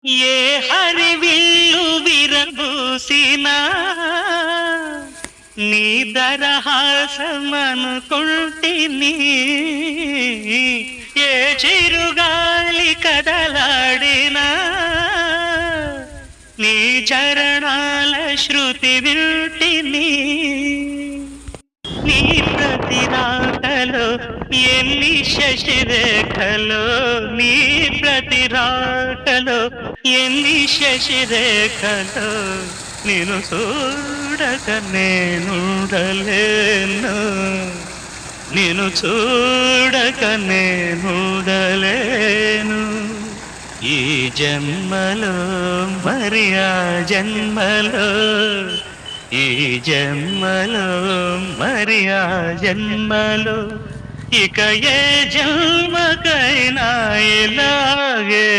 ఏ హరివిల్లు విరబూసినా నీ దరహాసమనుకుంటిని, ఏ చిరుగాలి కదలాడినా నీ చరణాల శృతి వింటిని. నీ ప్రతి రాకలో ఎన్ని శశిరేఖలో, నీ ప్రతి రాకలో ఎన్ని శశిరేఖలో, నిన్ను చూడక నేనుండలేను, నిన్ను చూడక నేనుండలేను. ఈ జన్మలో మరి ఆ జన్మలో, ఈ జన్మలో మరి ఆ జన్మలో, ఇక ఏ జన్మకైనా ఇలాగే